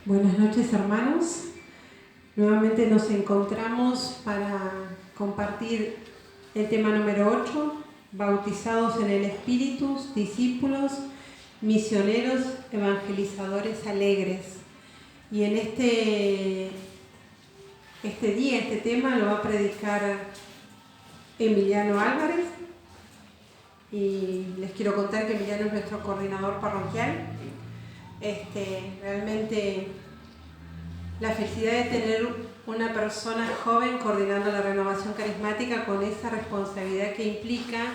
Buenas noches, hermanos. Nuevamente nos encontramos para compartir el tema número 8, bautizados en el Espíritu, discípulos, misioneros, evangelizadores alegres. Y en este día, este tema lo va a predicar Emiliano Álvarez. Y les quiero contar que Emiliano es nuestro coordinador parroquial. Realmente la felicidad de tener una persona joven coordinando la renovación carismática con esa responsabilidad que implica,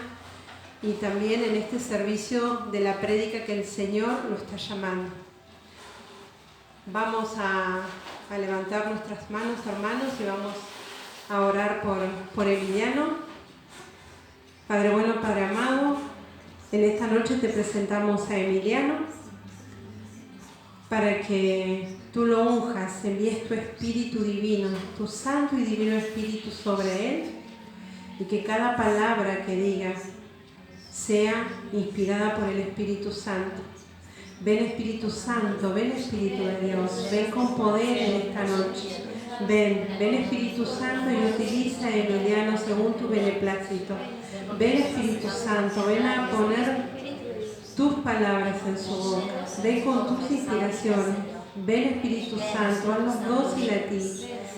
y también en este servicio de la prédica que el Señor lo está llamando. Vamos a levantar nuestras manos, hermanos, y vamos a orar por Emiliano. Padre bueno, Padre amado, en esta noche te presentamos a Emiliano para que tú lo unjas, envíes tu Espíritu Divino, tu Santo y Divino Espíritu sobre él, y que cada palabra que digas sea inspirada por el Espíritu Santo. Ven Espíritu Santo, ven Espíritu de Dios, ven con poder en esta noche. Ven Espíritu Santo y utiliza a Emiliano según tu beneplácito. Ven Espíritu Santo, ven a poner tus palabras en su boca. Ven con tus inspiraciones. Ven Espíritu Santo, haznos dócil a ti.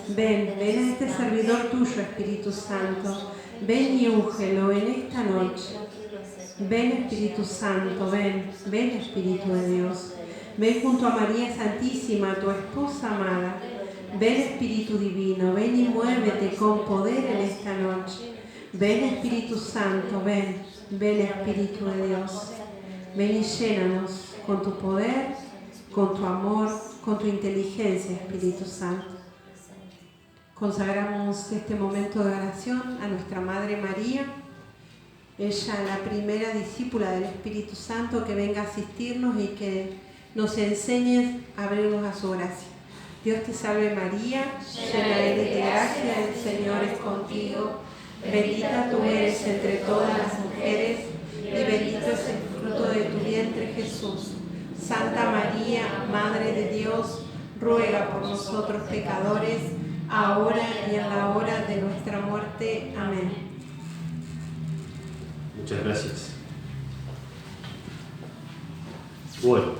Ven a este servidor tuyo, Espíritu Santo. Ven y úngelo en esta noche. Ven Espíritu Santo, ven Espíritu de Dios. Ven junto a María Santísima, tu esposa amada. Ven Espíritu Divino, ven y muévete con poder en esta noche. Ven Espíritu Santo, ven Espíritu de Dios. Ven y llénanos con tu poder, con tu amor, con tu inteligencia, Espíritu Santo. Consagramos este momento de oración a nuestra Madre María, ella la primera discípula del Espíritu Santo, que venga a asistirnos y que nos enseñe a abrirnos a su gracia. Dios te salve María, llena eres de gracia, el Señor es contigo. Bendita tú eres entre todas las mujeres y bendito es el fruto de tu vientre Jesús. Santa María, Madre de Dios, ruega por nosotros pecadores, ahora y en la hora de nuestra muerte. Amén. Muchas gracias. Bueno,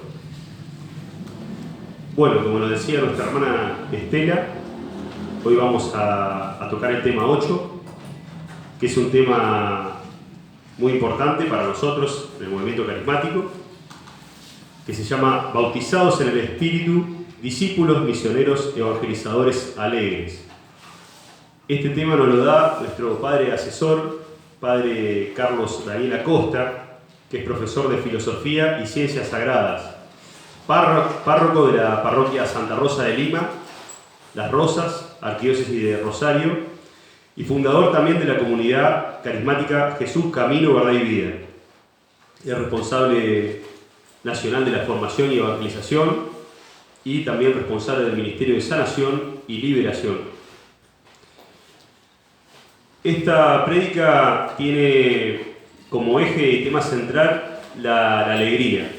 como nos decía nuestra hermana Estela, hoy vamos a tocar el tema 8, que es un tema muy importante para nosotros en el movimiento carismático, que se llama Bautizados en el Espíritu, discípulos, misioneros, evangelizadores alegres. Este tema nos lo da nuestro padre asesor, padre Carlos Daniel Acosta, que es profesor de Filosofía y Ciencias Sagradas, párroco de la parroquia Santa Rosa de Lima, Las Rosas, arquidiócesis de Rosario, y fundador también de la comunidad carismática Jesús, Camino, Verdad y Vida. Es responsable nacional de la formación y evangelización y también responsable del Ministerio de Sanación y Liberación. Esta prédica tiene como eje y tema central la alegría.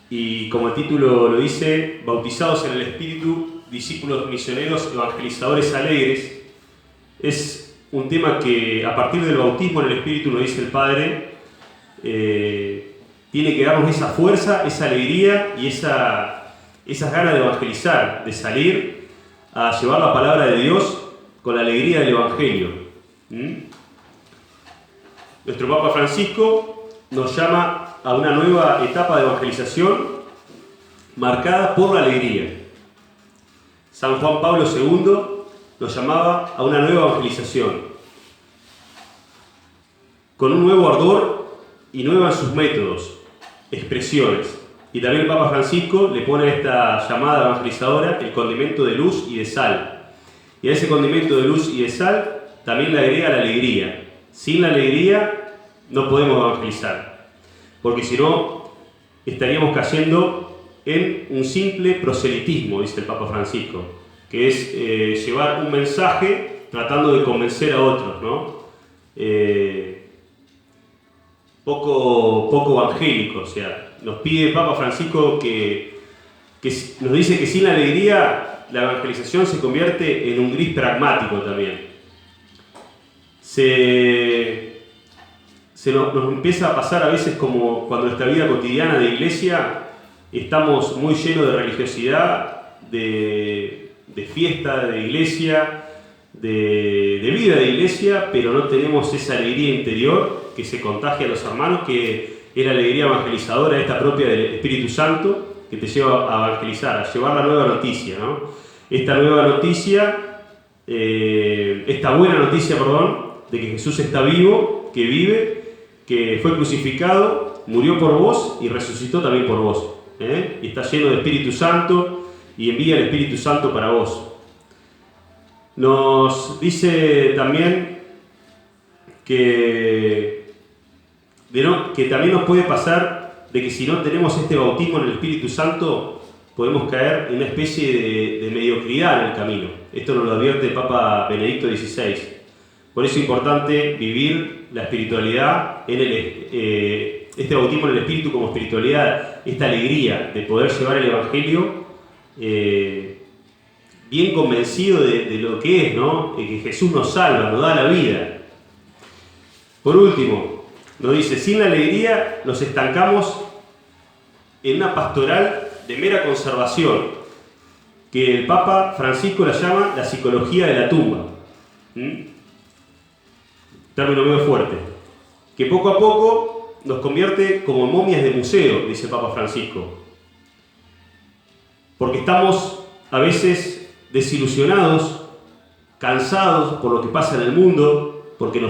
Y como el título lo dice, bautizados en el Espíritu, discípulos misioneros, evangelizadores alegres. Es un tema que a partir del bautismo en el Espíritu, nos dice el Padre, tiene que darnos esa fuerza, esa alegría y esas ganas de evangelizar, de salir a llevar la palabra de Dios con la alegría del Evangelio. Nuestro Papa Francisco nos llama a una nueva etapa de evangelización marcada por la alegría. San Juan Pablo II nos llamaba a una nueva evangelización, con un nuevo ardor y nueva en sus métodos, expresiones. Y también el Papa Francisco le pone a esta llamada evangelizadora el condimento de luz y de sal. Y a ese condimento de luz y de sal también le agrega la alegría. Sin la alegría no podemos evangelizar, porque si no estaríamos cayendo en un simple proselitismo, dice el Papa Francisco, que es llevar un mensaje tratando de convencer a otros, ¿no? Poco evangélico. O sea, nos pide el Papa Francisco que que nos dice que sin la alegría la evangelización se convierte en un gris pragmático también. Nos empieza a pasar a veces como cuando nuestra vida cotidiana de iglesia estamos muy llenos de religiosidad, de fiesta de iglesia, de vida de iglesia, pero no tenemos esa alegría interior que se contagia a los hermanos, que es la alegría evangelizadora, esta propia del Espíritu Santo, que te lleva a evangelizar, a llevar la nueva noticia, ¿no? Esta nueva noticia, esta buena noticia, de que Jesús está vivo, que vive, que fue crucificado, murió por vos y resucitó también por vos. Y está lleno de Espíritu Santo y envía el Espíritu Santo para vos. Nos dice también que también nos puede pasar de que si no tenemos este bautismo en el Espíritu Santo, podemos caer en una especie de mediocridad en el camino. Esto nos lo advierte el Papa Benedicto XVI. Por eso es importante vivir la espiritualidad, este bautismo en el Espíritu como espiritualidad, esta alegría de poder llevar el Evangelio bien convencido de lo que es, ¿no? De que Jesús nos salva, nos da la vida. Por último, nos dice, sin la alegría nos estancamos en una pastoral de mera conservación, que el Papa Francisco la llama la psicología de la tumba. Término medio fuerte. Que poco a poco nos convierte como momias de museo, dice el Papa Francisco. Porque estamos a veces desilusionados, cansados por lo que pasa en el mundo, por lo que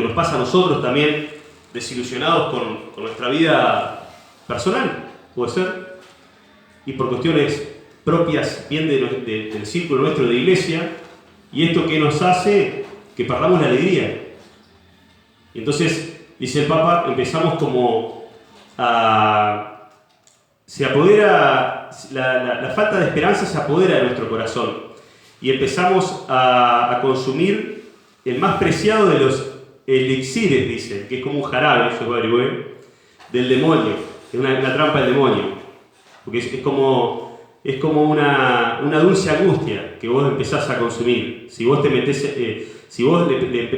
nos pasa a nosotros también, desilusionados con nuestra vida personal, puede ser, y por cuestiones propias bien del círculo nuestro de iglesia, y esto que nos hace que perdamos la alegría. Y entonces, dice el Papa, empezamos como se apodera, la falta de esperanza se apodera de nuestro corazón, y empezamos a consumir el más preciado de los elixires, dice, que es como un jarabe, yo lo averigüé, del demonio, es una trampa del demonio, porque es como una dulce angustia que vos empezás a consumir. Si vos le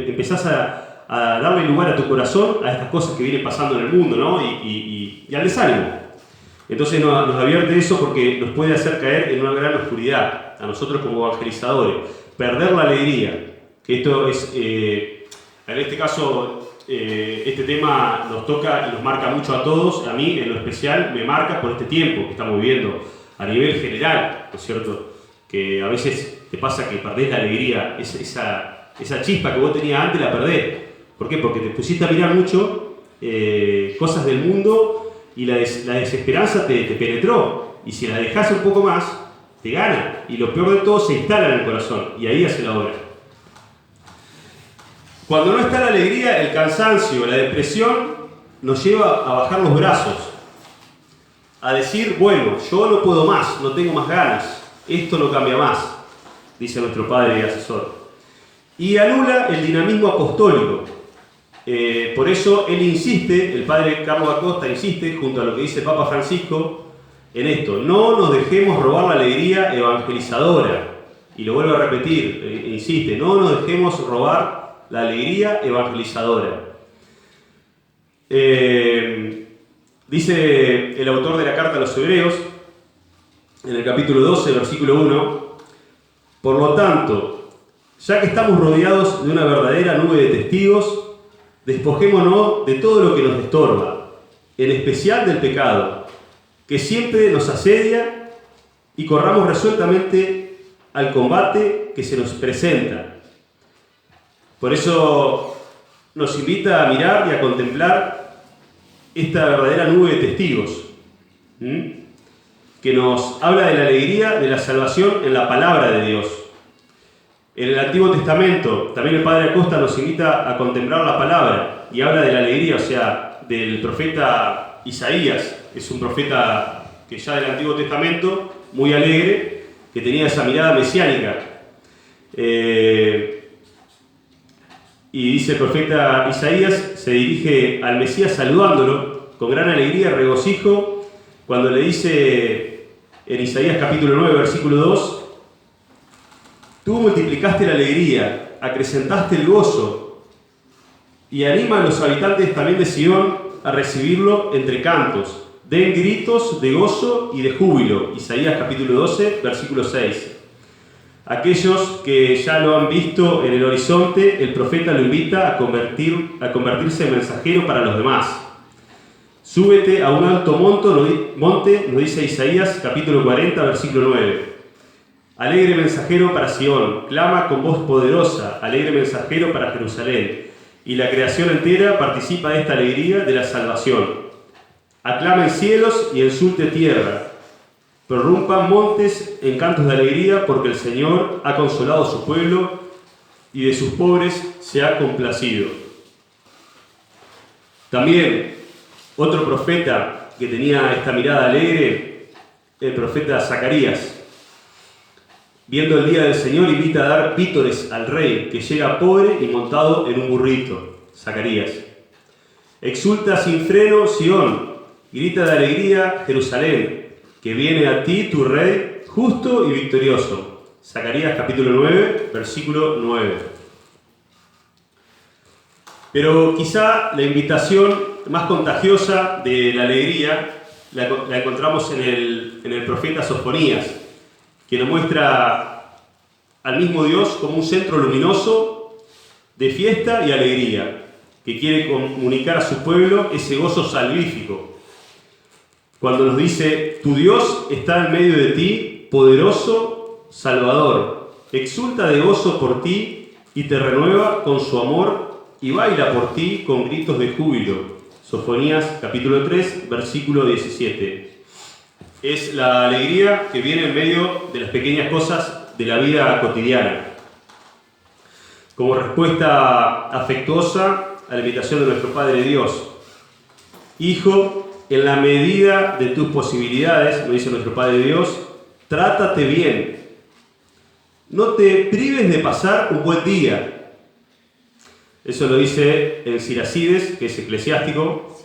empezás a darle lugar a tu corazón a estas cosas que vienen pasando en el mundo, ¿no? y al desánimo. Entonces nos advierte eso porque nos puede hacer caer en una gran oscuridad a nosotros como evangelizadores, perder la alegría, que esto es, en este caso, este tema nos toca y nos marca mucho a todos. A mí en lo especial me marca por este tiempo que estamos viviendo a nivel general, ¿no es cierto? Que a veces te pasa que perdés la alegría, esa chispa que vos tenías antes la perdés. ¿Por qué? Porque te pusiste a mirar mucho cosas del mundo y la desesperanza te penetró. Y si la dejás un poco más, te gana. Y lo peor de todo, se instala en el corazón. Y ahí hace la obra. Cuando no está la alegría, el cansancio, la depresión, nos lleva a bajar los brazos. A decir, bueno, yo no puedo más, no tengo más ganas. Esto no cambia más, dice nuestro padre y asesor. Y anula el dinamismo apostólico. Por eso él insiste, el padre Carlos Acosta insiste, junto a lo que dice el Papa Francisco, en esto: no nos dejemos robar la alegría evangelizadora. Y lo vuelvo a repetir, insiste, no nos dejemos robar la alegría evangelizadora. Dice el autor de la carta a los Hebreos, en el capítulo 12, versículo 1, por lo tanto, ya que estamos rodeados de una verdadera nube de testigos, despojémonos de todo lo que nos estorba, en especial del pecado, que siempre nos asedia, y corramos resueltamente al combate que se nos presenta. Por eso nos invita a mirar y a contemplar esta verdadera nube de testigos, que nos habla de la alegría de la salvación en la palabra de Dios. En el Antiguo Testamento, también el Padre Acosta nos invita a contemplar la palabra y habla de la alegría, o sea, del profeta Isaías. Es un profeta que ya del Antiguo Testamento, muy alegre, que tenía esa mirada mesiánica. Y dice el profeta Isaías, se dirige al Mesías saludándolo con gran alegría y regocijo, cuando le dice en Isaías capítulo 9, versículo 2, tú multiplicaste la alegría, acrecentaste el gozo y anima a los habitantes también de Sion a recibirlo entre cantos. Den gritos de gozo y de júbilo. Isaías capítulo 12, versículo 6. Aquellos que ya lo han visto en el horizonte, el profeta lo invita a convertirse en mensajero para los demás. Súbete a un alto monte, nos dice Isaías capítulo 40, versículo 9. Alegre mensajero para Sion, clama con voz poderosa, alegre mensajero para Jerusalén. Y la creación entera participa de esta alegría de la salvación. Aclamen cielos y exulte tierra. Prorrumpan montes en cantos de alegría, porque el Señor ha consolado a su pueblo y de sus pobres se ha complacido. También otro profeta que tenía esta mirada alegre, el profeta Zacarías. Viendo el día del Señor, invita a dar vítores al rey, que llega pobre y montado en un burrito. Zacarías. Exulta sin freno Sion, grita de alegría Jerusalén, que viene a ti tu rey justo y victorioso. Zacarías capítulo 9, versículo 9. Pero quizá la invitación más contagiosa de la alegría la encontramos en el profeta Sofonías, que nos muestra al mismo Dios como un centro luminoso de fiesta y alegría, que quiere comunicar a su pueblo ese gozo salvífico. Cuando nos dice, tu Dios está en medio de ti, poderoso Salvador, exulta de gozo por ti y te renueva con su amor y baila por ti con gritos de júbilo. Sofonías capítulo 3, versículo 17. Es la alegría que viene en medio de las pequeñas cosas de la vida cotidiana. Como respuesta afectuosa a la invitación de nuestro Padre Dios. Hijo, en la medida de tus posibilidades, nos dice nuestro Padre Dios, trátate bien. No te prives de pasar un buen día. Eso lo dice en Siracides, que es eclesiástico,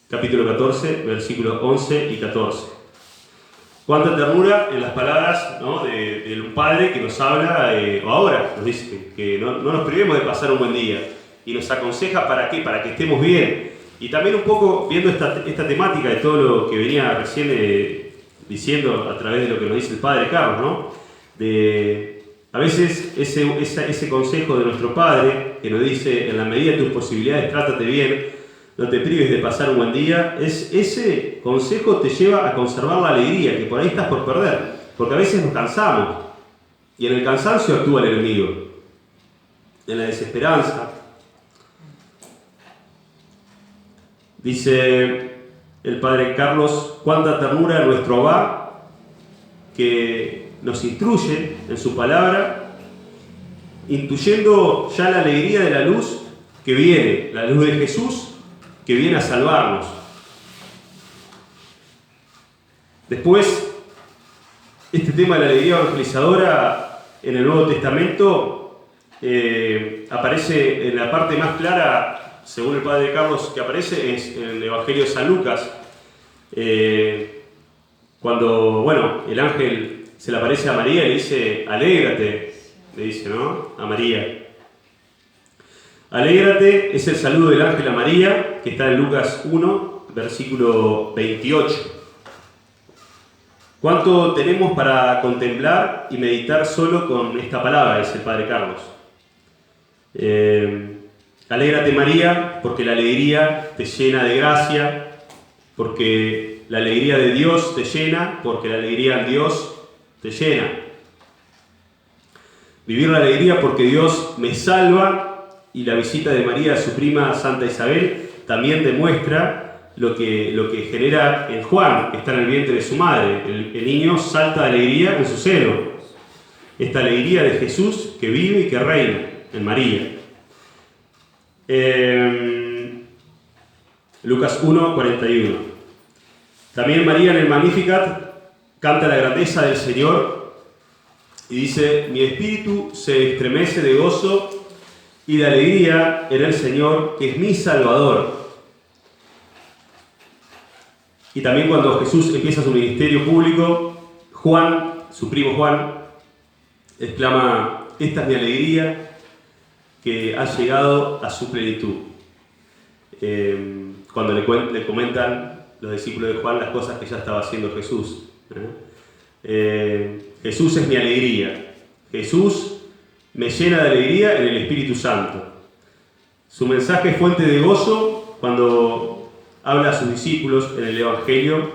capítulo 14, versículos 11 y 14. Cuánta ternura en las palabras, ¿no?, de un padre que nos habla, o ahora nos dice que no nos privemos de pasar un buen día. Y nos aconseja ¿para qué? Para que estemos bien. Y también un poco viendo esta temática de todo lo que venía recién diciendo a través de lo que nos dice el Padre Carlos, ¿no? A veces ese consejo de nuestro Padre, que nos dice, en la medida de tus posibilidades, trátate bien, no te prives de pasar un buen día, ese consejo te lleva a conservar la alegría, que por ahí estás por perder. Porque a veces nos cansamos, y en el cansancio actúa el enemigo. En la desesperanza. Dice el Padre Carlos, cuánta ternura nuestro Abba, que nos instruye en su palabra, intuyendo ya la alegría de la luz que viene, la luz de Jesús, que viene a salvarnos. Después, este tema de la alegría evangelizadora en el Nuevo Testamento aparece en la parte más clara, según el Padre Carlos, que aparece es en el Evangelio de San Lucas, cuando, el ángel se le aparece a María y le dice, alégrate, le dice, ¿no?, a María. Alégrate es el saludo del ángel a María, que está en Lucas 1, versículo 28. ¿Cuánto tenemos para contemplar y meditar solo con esta palabra?, dice el Padre Carlos. Alégrate María, porque la alegría te llena de gracia, porque la alegría de Dios te llena, porque la alegría en Dios te llena. Vivir la alegría porque Dios me salva, y la visita de María a su prima Santa Isabel también demuestra lo que genera en Juan, que está en el vientre de su madre. El niño salta de alegría en su seno. Esta alegría de Jesús que vive y que reina en María. Lucas 1, 41. También María en el Magnificat canta la grandeza del Señor y dice, mi espíritu se estremece de gozo y de alegría en el Señor, que es mi Salvador. Y también cuando Jesús empieza su ministerio público, Juan, su primo Juan, exclama: esta es mi alegría, que ha llegado a su plenitud. Cuando le comentan los discípulos de Juan las cosas que ya estaba haciendo Jesús. Jesús es mi alegría. Jesús me llena de alegría en el Espíritu Santo. Su mensaje es fuente de gozo cuando habla a sus discípulos en el Evangelio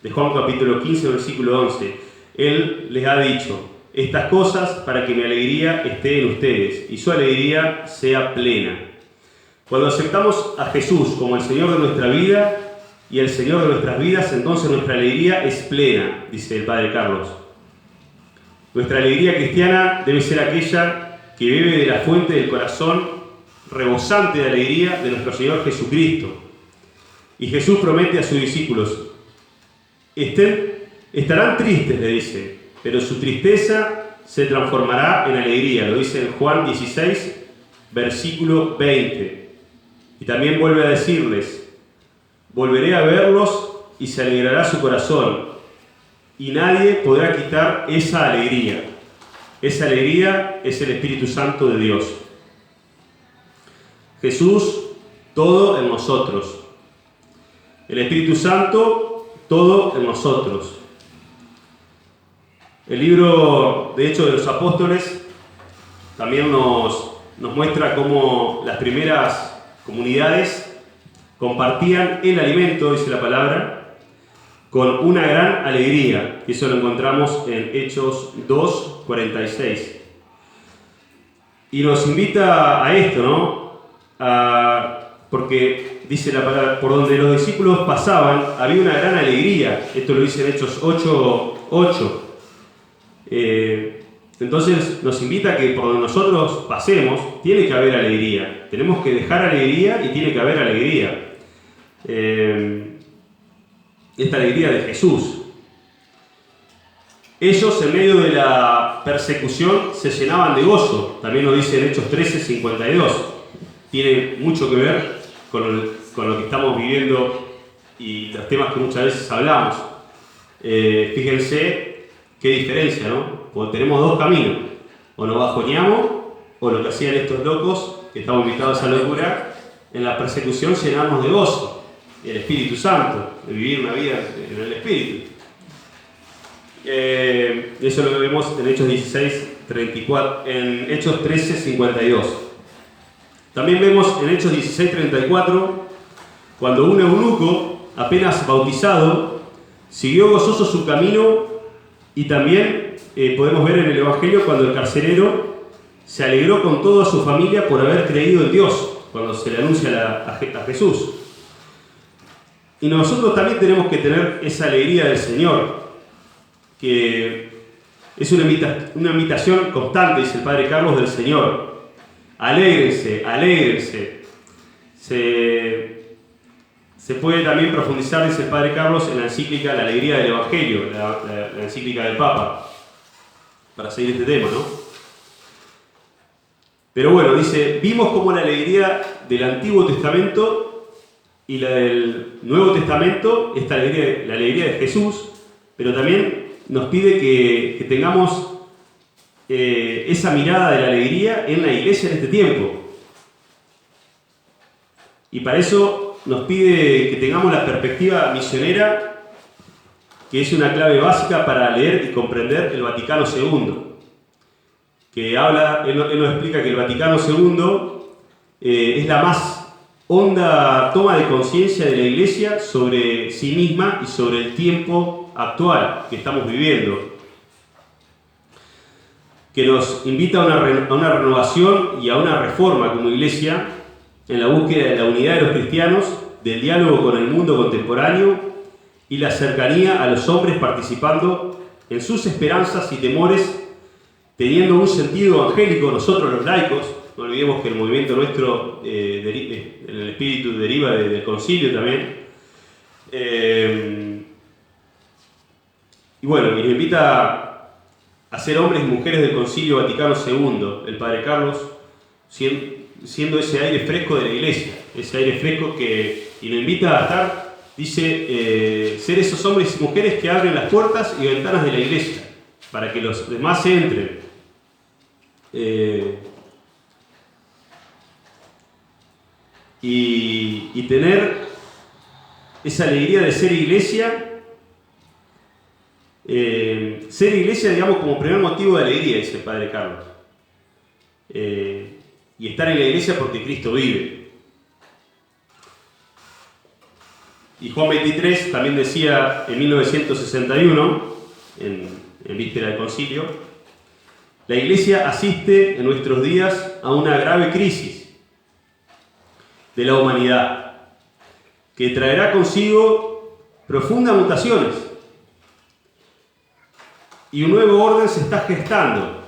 de Juan capítulo 15, versículo 11. Él les ha dicho estas cosas para que mi alegría esté en ustedes y su alegría sea plena. Cuando aceptamos a Jesús como el Señor de nuestra vida y el Señor de nuestras vidas, entonces nuestra alegría es plena, dice el Padre Carlos. Nuestra alegría cristiana debe ser aquella que bebe de la fuente del corazón rebosante de alegría de nuestro Señor Jesucristo. Y Jesús promete a sus discípulos: estarán tristes, le dice, pero su tristeza se transformará en alegría. Lo dice en Juan 16, versículo 20. Y también vuelve a decirles: volveré a verlos y se alegrará su corazón, y nadie podrá quitar esa alegría. Esa alegría es el Espíritu Santo de Dios. Jesús, todo en nosotros. El Espíritu Santo, todo en nosotros. El libro de Hechos de los Apóstoles también nos muestra cómo las primeras comunidades compartían el alimento, dice la palabra, con una gran alegría. Y eso lo encontramos en Hechos 2, 46. Y nos invita a esto, ¿no? Porque dice la palabra, por donde los discípulos pasaban había una gran alegría. Esto lo dice en Hechos 8, 8. Entonces nos invita a que por donde nosotros pasemos tiene que haber alegría. Tenemos que dejar alegría y tiene que haber alegría. Esta alegría de Jesús. Ellos en medio de la persecución se llenaban de gozo. También lo dice en Hechos 13, 52. Tiene mucho que ver con lo que estamos viviendo y los temas que muchas veces hablamos. Fíjense qué diferencia, ¿no? Porque tenemos dos caminos: o nos bajoneamos, o lo que hacían estos locos, que estamos invitados a la locura, en la persecución llenarnos de gozo, el Espíritu Santo, de vivir una vida en el Espíritu. Eso lo vemos en Hechos 16, 34, en Hechos 13, 52. También vemos en Hechos 16, 34, cuando un eunuco, apenas bautizado, siguió gozoso su camino, y también podemos ver en el Evangelio cuando el carcelero se alegró con toda su familia por haber creído en Dios, cuando se le anuncia a Jesús. Y nosotros también tenemos que tener esa alegría del Señor, que es una invitación constante, dice el Padre Carlos, del Señor. Alégrense, alégrense. Se puede también profundizar, dice el Padre Carlos, en la encíclica La Alegría del Evangelio, la encíclica del Papa, para seguir este tema, ¿no? Pero bueno, dice, vimos cómo la alegría del Antiguo Testamento y la del Nuevo Testamento, la alegría de Jesús, pero también nos pide que tengamos esa mirada de la alegría en la iglesia en este tiempo. Y para eso nos pide que tengamos la perspectiva misionera, que es una clave básica para leer y comprender el Vaticano II. Que habla, él nos explica que el Vaticano II es la más honda toma de conciencia de la iglesia sobre sí misma y sobre el tiempo actual que estamos viviendo, que nos invita a una renovación y a una reforma como iglesia en la búsqueda de la unidad de los cristianos, del diálogo con el mundo contemporáneo y la cercanía a los hombres, participando en sus esperanzas y temores, teniendo un sentido evangélico nosotros los laicos. No olvidemos que el movimiento nuestro, el espíritu deriva del concilio también. Y bueno, y nos invita a ser hombres y mujeres del Concilio Vaticano II, el Padre Carlos, siendo ese aire fresco de la iglesia, ese aire fresco y nos invita a estar dice, ser esos hombres y mujeres que abren las puertas y ventanas de la iglesia, para que los demás entren. Y tener esa alegría de ser iglesia, digamos, como primer motivo de alegría, dice el Padre Carlos. Y estar en la iglesia porque Cristo vive. Y Juan 23 también decía en 1961, en víspera del concilio, la iglesia asiste en nuestros días a una grave crisis de la humanidad, que traerá consigo profundas mutaciones. Y un nuevo orden se está gestando,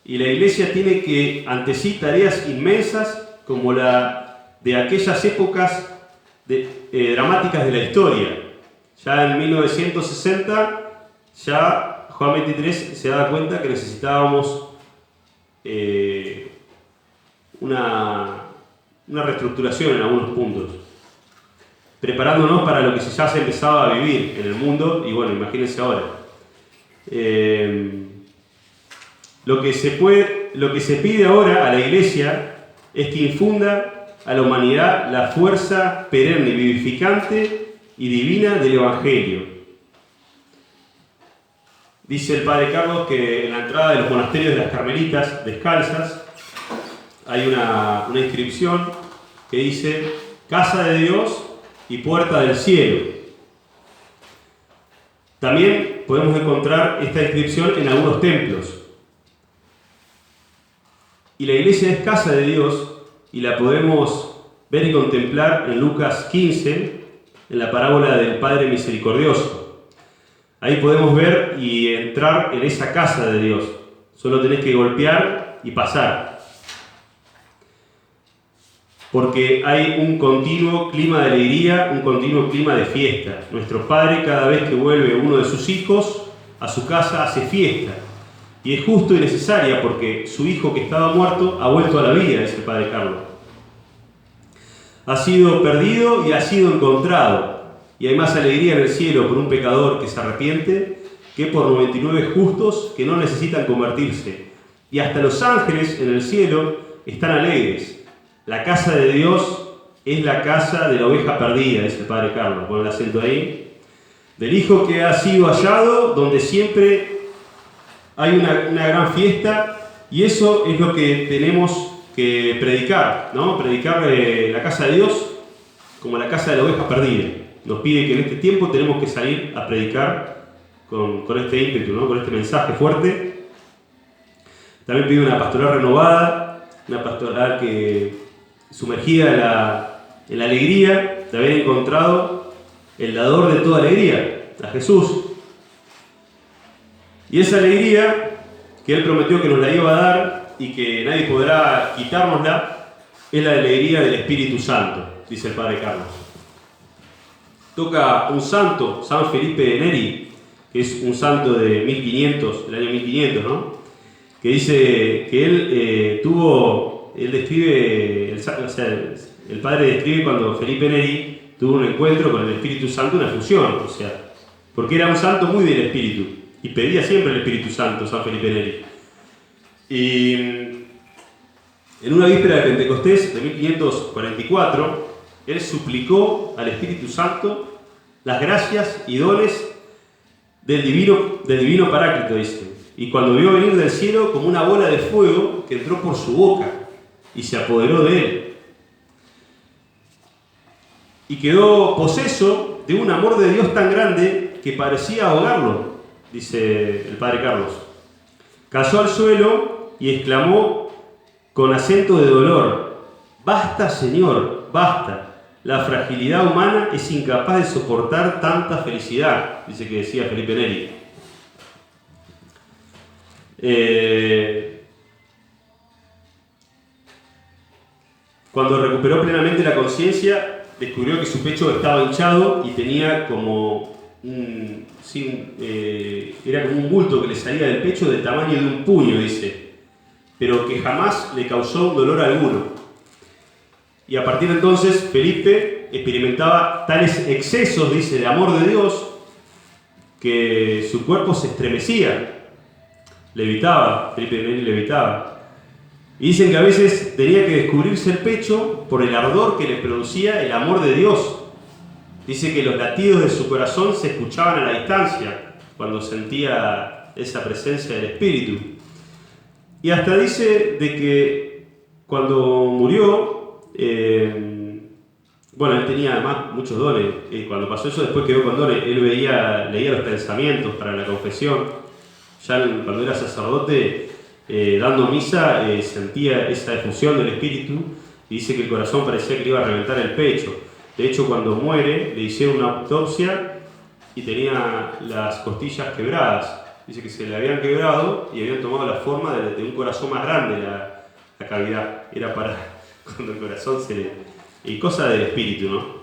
y la iglesia tiene que ante sí tareas inmensas como la de aquellas épocas dramáticas de la historia. Ya en 1960, ya Juan 23 se daba cuenta que necesitábamos una reestructuración en algunos puntos, preparándonos para lo que ya se empezaba a vivir en el mundo. Y bueno, imagínense ahora. Lo que se pide ahora a la iglesia es que infunda a la humanidad la fuerza perenne, vivificante y divina del Evangelio. Dice el Padre Carlos que en la entrada de los monasterios de las Carmelitas descalzas hay una inscripción que dice: Casa de Dios y puerta del cielo. También podemos encontrar esta inscripción en algunos templos. Y la iglesia es casa de Dios, y la podemos ver y contemplar en Lucas 15, en la parábola del Padre Misericordioso. Ahí podemos ver y entrar en esa casa de Dios. Solo tenés que golpear y pasar. Porque hay un continuo clima de alegría, un continuo clima de fiesta. Nuestro Padre, cada vez que vuelve uno de sus hijos a su casa, hace fiesta. Y es justo y necesaria porque su hijo que estaba muerto ha vuelto a la vida, dice el Padre Carlos. Ha sido perdido y ha sido encontrado. Y hay más alegría en el cielo por un pecador que se arrepiente que por 99 justos que no necesitan convertirse. Y hasta los ángeles en el cielo están alegres. La casa de Dios es la casa de la oveja perdida, dice el Padre Carlos. Pon el acento ahí. Del hijo que ha sido hallado, donde siempre hay una gran fiesta, y eso es lo que tenemos que predicar, ¿no? Predicar la casa de Dios como la casa de la oveja perdida. Nos pide que en este tiempo tenemos que salir a predicar con este ímpetu, ¿no? Con este mensaje fuerte. También pide una pastoral renovada, una pastoral que sumergida en la alegría de haber encontrado el dador de toda alegría, a Jesús. Y esa alegría que Él prometió que nos la iba a dar y que nadie podrá quitárnosla, es la alegría del Espíritu Santo, dice el Padre Carlos. Toca un santo, San Felipe de Neri, que es un santo de 1500, del año 1500, ¿no? Que dice que él describe, el Padre describe cuando Felipe Neri tuvo un encuentro con el Espíritu Santo, una fusión, o sea, porque era un santo muy del Espíritu. Y pedía siempre el Espíritu Santo, San Felipe Neri. Y en una víspera de Pentecostés de 1544, él suplicó al Espíritu Santo las gracias y dones del divino Paráclito, dice. Y cuando vio venir del cielo como una bola de fuego que entró por su boca y se apoderó de él. Y quedó poseso de un amor de Dios tan grande que parecía ahogarlo, dice el Padre Carlos. Cayó al suelo y exclamó con acento de dolor: «Basta, Señor, basta. La fragilidad humana es incapaz de soportar tanta felicidad», dice que decía Felipe Neri. Cuando recuperó plenamente la conciencia, descubrió que su pecho estaba hinchado y tenía como era como un bulto que le salía del pecho del tamaño de un puño, dice, pero que jamás le causó dolor alguno. Y a partir de entonces Felipe experimentaba tales excesos, dice, de amor de Dios, que su cuerpo se estremecía, levitaba, Felipe Neri levitaba. Y dicen que a veces tenía que descubrirse el pecho por el ardor que le producía el amor de Dios. Dice que los latidos de su corazón se escuchaban a la distancia cuando sentía esa presencia del Espíritu. Y hasta dice de que cuando murió, bueno, él tenía además muchos dones. Cuando pasó eso, después quedó con dones. Él leía los pensamientos para la confesión. Ya cuando era sacerdote, dando misa, sentía esa efusión del Espíritu y dice que el corazón parecía que le iba a reventar el pecho. De hecho, cuando muere, le hicieron una autopsia y tenía las costillas quebradas. Dice que se le habían quebrado y habían tomado la forma de un corazón más grande la cavidad. Era para cuando el corazón se le... Y cosa del espíritu, ¿no?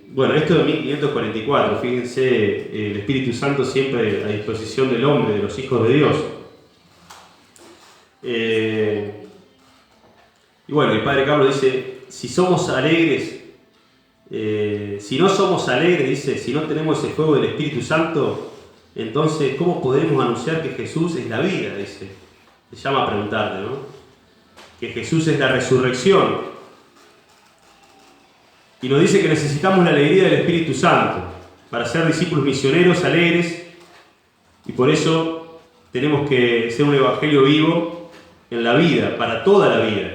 Bueno, esto de 1544, fíjense, el Espíritu Santo siempre a disposición del hombre, de los hijos de Dios. Y bueno, el Padre Carlos dice, si somos alegres, si no somos alegres, dice, si no tenemos ese fuego del Espíritu Santo, entonces, ¿cómo podremos anunciar que Jesús es la vida? Dice, se llama a preguntarte, ¿no? Que Jesús es la resurrección. Y nos dice que necesitamos la alegría del Espíritu Santo para ser discípulos misioneros alegres, y por eso tenemos que ser un evangelio vivo en la vida, para toda la vida.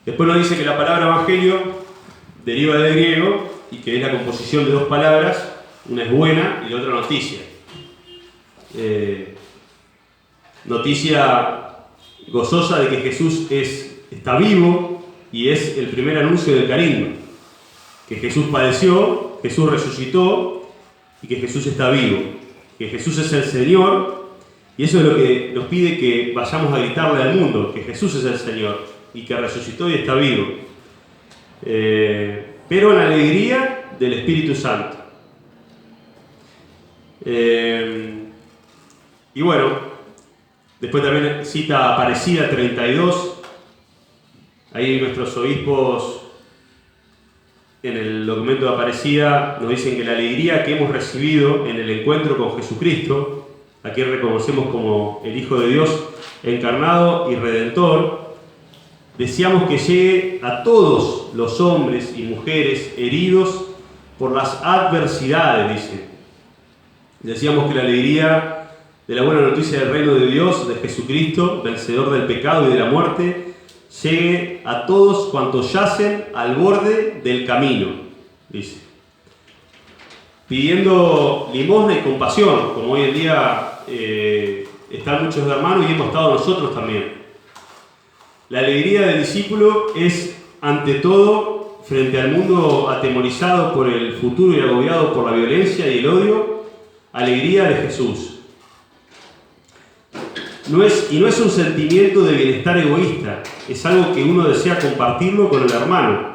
Después nos dice que la palabra evangelio deriva del griego y que es la composición de dos palabras, una es buena y la otra noticia. Noticia gozosa de que Jesús está vivo y es el primer anuncio del carisma. Que Jesús padeció, Jesús resucitó y que Jesús está vivo. Que Jesús es el Señor, y eso es lo que nos pide que vayamos a gritarle al mundo, que Jesús es el Señor y que resucitó y está vivo. Pero en la alegría del Espíritu Santo. Y bueno, después también cita Aparecida 32. Ahí nuestros obispos en el documento de Aparecida nos dicen que la alegría que hemos recibido en el encuentro con Jesucristo, a quien reconocemos como el Hijo de Dios encarnado y redentor, deseamos que llegue a todos los hombres y mujeres heridos por las adversidades, dice. Decíamos que la alegría de la buena noticia del reino de Dios, de Jesucristo, vencedor del pecado y de la muerte, llegue a todos cuantos yacen al borde del camino, dice. Pidiendo limosna y compasión, como hoy en día están muchos hermanos y hemos estado nosotros también. La alegría del discípulo es, ante todo, frente al mundo atemorizado por el futuro y agobiado por la violencia y el odio, alegría de Jesús. No es un sentimiento de bienestar egoísta, es algo que uno desea compartirlo con el hermano.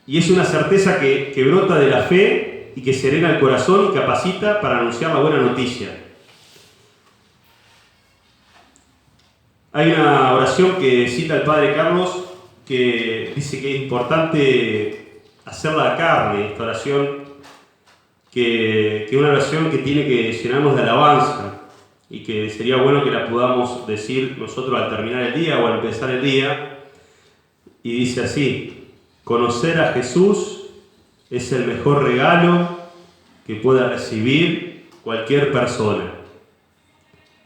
Y es una certeza que brota de la fe y que serena el corazón y capacita para anunciar la buena noticia. Hay una oración que cita el Padre Carlos que dice que es importante hacerla carne, esta oración, que es una oración que tiene que llenarnos de alabanza. Y que sería bueno que la podamos decir nosotros al terminar el día o al empezar el día. Y dice así: conocer a Jesús es el mejor regalo que pueda recibir cualquier persona.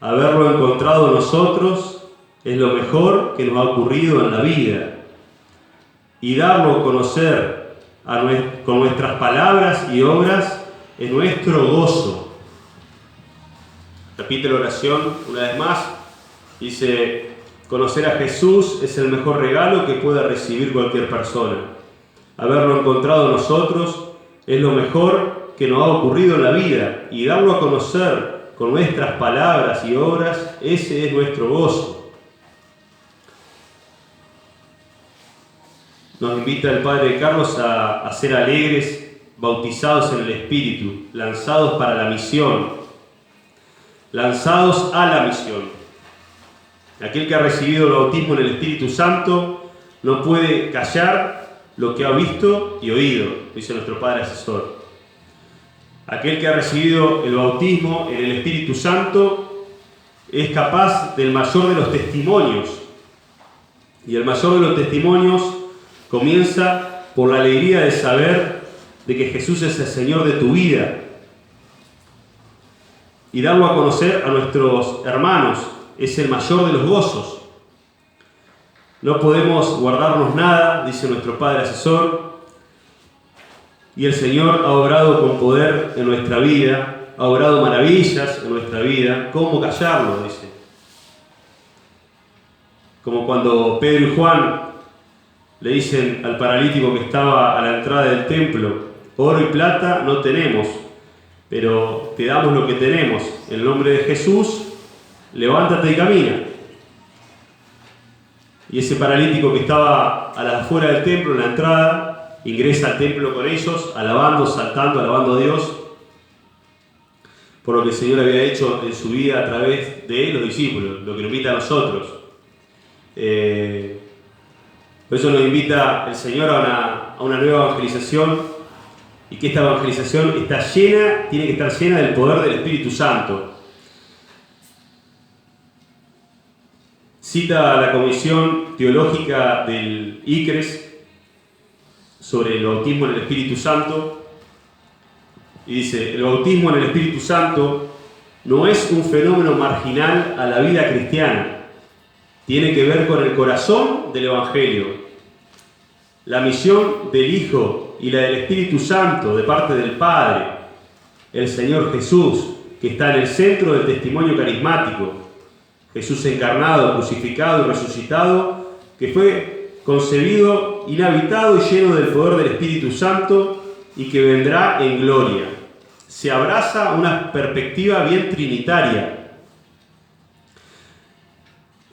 Haberlo encontrado nosotros es lo mejor que nos ha ocurrido en la vida. Y darlo a conocer con nuestras palabras y obras es nuestro gozo. Repite la oración una vez más. Dice: conocer a Jesús es el mejor regalo que pueda recibir cualquier persona. Haberlo encontrado nosotros es lo mejor que nos ha ocurrido en la vida. Y darlo a conocer con nuestras palabras y obras, ese es nuestro gozo. Nos invita el Padre Carlos a ser alegres, bautizados en el Espíritu, lanzados para la misión. Lanzados a la misión. Aquel que ha recibido el bautismo en el Espíritu Santo no puede callar lo que ha visto y oído, dice nuestro Padre Asesor. Aquel que ha recibido el bautismo en el Espíritu Santo es capaz del mayor de los testimonios. Y el mayor de los testimonios comienza por la alegría de saber de que Jesús es el Señor de tu vida. Y darlo a conocer a nuestros hermanos es el mayor de los gozos. No podemos guardarnos nada, dice nuestro Padre Asesor, y el Señor ha obrado con poder en nuestra vida, ha obrado maravillas en nuestra vida. ¿Cómo callarlo?, dice. Como cuando Pedro y Juan le dicen al paralítico que estaba a la entrada del templo: oro y plata no tenemos, pero te damos lo que tenemos. En el nombre de Jesús, levántate y camina. Y ese paralítico que estaba a la afuera del templo, en la entrada, ingresa al templo con ellos, alabando, saltando, alabando a Dios, por lo que el Señor había hecho en su vida a través de los discípulos, lo que nos invita a nosotros. Por eso nos invita el Señor a una nueva evangelización, y que esta evangelización tiene que estar llena del poder del Espíritu Santo. Cita la Comisión Teológica del ICRES sobre el bautismo en el Espíritu Santo, y dice: el bautismo en el Espíritu Santo no es un fenómeno marginal a la vida cristiana. Tiene que ver con el corazón del Evangelio. La misión del Hijo y la del Espíritu Santo de parte del Padre, el Señor Jesús, que está en el centro del testimonio carismático. Jesús encarnado, crucificado y resucitado, que fue concebido, inhabitado y lleno del poder del Espíritu Santo, y que vendrá en gloria. Se abraza una perspectiva bien trinitaria,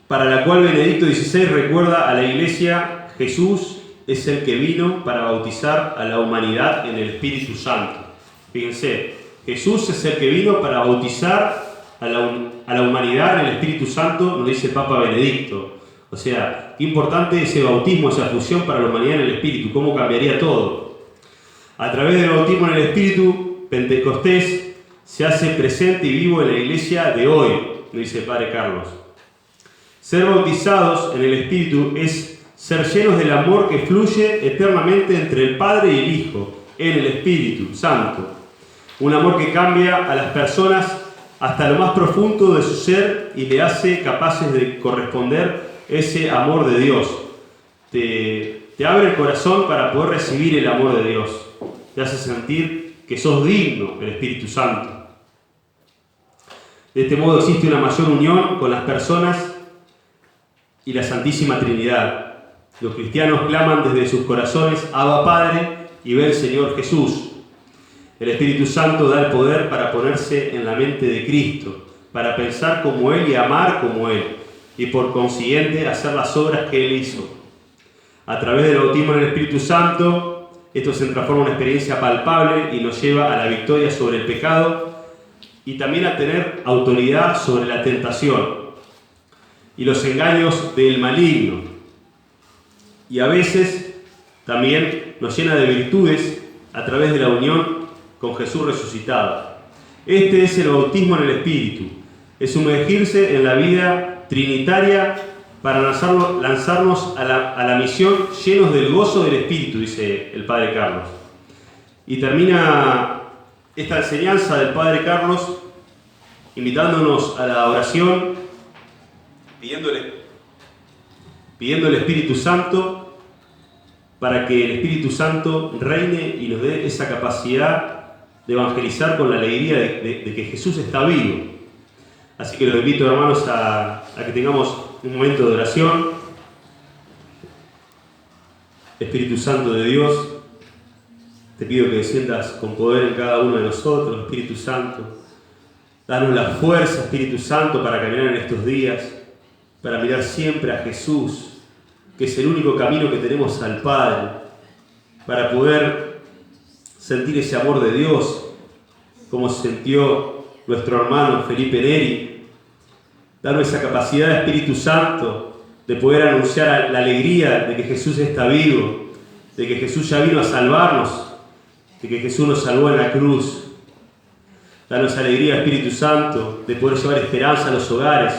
para la cual Benedicto XVI recuerda a la Iglesia: Jesús es el que vino para bautizar a la humanidad en el Espíritu Santo. Fíjense, Jesús es el que vino para bautizar a la humanidad en el Espíritu Santo, nos dice el Papa Benedicto. O sea, qué importante ese bautismo, esa fusión para la humanidad en el Espíritu, cómo cambiaría todo. A través del bautismo en el Espíritu, Pentecostés se hace presente y vivo en la Iglesia de hoy, nos dice el Padre Carlos. Ser bautizados en el Espíritu es ser llenos del amor que fluye eternamente entre el Padre y el Hijo, en el Espíritu Santo. Un amor que cambia a las personas hasta lo más profundo de su ser y le hace capaces de corresponder ese amor de Dios. Te abre el corazón para poder recibir el amor de Dios. Te hace sentir que sos digno del Espíritu Santo. De este modo existe una mayor unión con las personas y la Santísima Trinidad. Los cristianos claman desde sus corazones: Abba Padre, y ve el Señor Jesús. El Espíritu Santo da el poder para ponerse en la mente de Cristo, para pensar como Él y amar como Él, y por consiguiente hacer las obras que Él hizo. A través del bautismo en el Espíritu Santo, esto se transforma en una experiencia palpable y nos lleva a la victoria sobre el pecado y también a tener autoridad sobre la tentación y los engaños del maligno. Y a veces también nos llena de virtudes a través de la unión con Jesús resucitado. Este es el bautismo en el Espíritu. Es sumergirse en la vida trinitaria para lanzarnos a la misión llenos del gozo del Espíritu, dice el Padre Carlos. Y termina esta enseñanza del Padre Carlos invitándonos a la oración, pidiendo el Espíritu Santo para que el Espíritu Santo reine y nos dé esa capacidad de evangelizar con la alegría de que Jesús está vivo. Así que los invito, hermanos, a que tengamos un momento de oración. Espíritu Santo de Dios, te pido que desciendas con poder en cada uno de nosotros. Espíritu Santo, danos la fuerza, Espíritu Santo, para caminar en estos días, para mirar siempre a Jesús, que es el único camino que tenemos al Padre, para poder sentir ese amor de Dios, como sintió nuestro hermano Felipe Neri. Danos esa capacidad, Espíritu Santo, de poder anunciar la alegría de que Jesús está vivo, de que Jesús ya vino a salvarnos, de que Jesús nos salvó en la cruz. Danos alegría, Espíritu Santo, de poder llevar esperanza a los hogares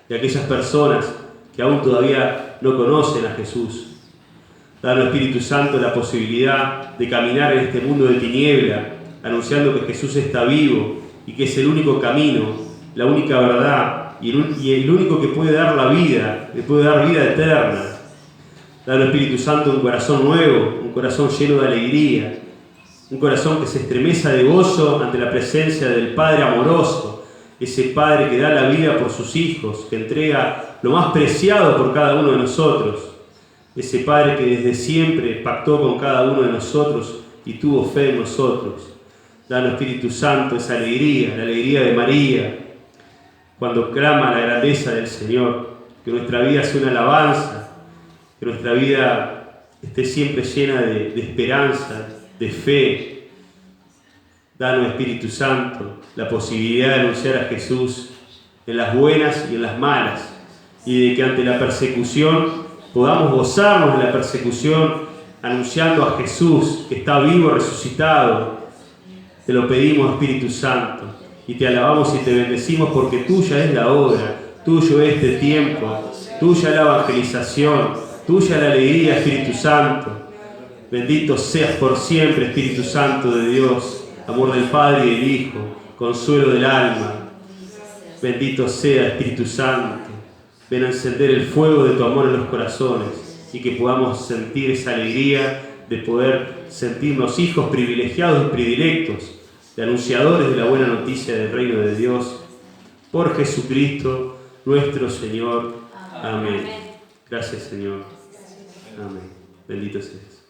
de aquellas personas que aún todavía no conocen a Jesús. Danos, Espíritu Santo, la posibilidad de caminar en este mundo de tiniebla, anunciando que Jesús está vivo y que es el único camino, la única verdad y el único que puede dar la vida, que puede dar vida eterna. Danos, Espíritu Santo, un corazón nuevo, un corazón lleno de alegría, un corazón que se estremeza de gozo ante la presencia del Padre amoroso, ese Padre que da la vida por sus hijos, que entrega lo más preciado por cada uno de nosotros, ese Padre que desde siempre pactó con cada uno de nosotros y tuvo fe en nosotros. Danos, Espíritu Santo, esa alegría, la alegría de María, cuando clama la grandeza del Señor, que nuestra vida sea una alabanza, que nuestra vida esté siempre llena de esperanza, de fe. Danos, Espíritu Santo, la posibilidad de anunciar a Jesús en las buenas y en las malas, y de que ante la persecución podamos gozarnos de la persecución anunciando a Jesús que está vivo, resucitado. Te lo pedimos, Espíritu Santo, y te alabamos y te bendecimos porque tuya es la obra, tuyo es este tiempo, tuya la evangelización, tuya la alegría, Espíritu Santo. Bendito seas por siempre, Espíritu Santo de Dios, amor del Padre y del Hijo, consuelo del alma. Bendito sea, Espíritu Santo. Ven a encender el fuego de tu amor en los corazones y que podamos sentir esa alegría de poder sentirnos hijos privilegiados y predilectos, de anunciadores de la buena noticia del reino de Dios, por Jesucristo nuestro Señor. Amén. Gracias, Señor. Amén. Bendito seas.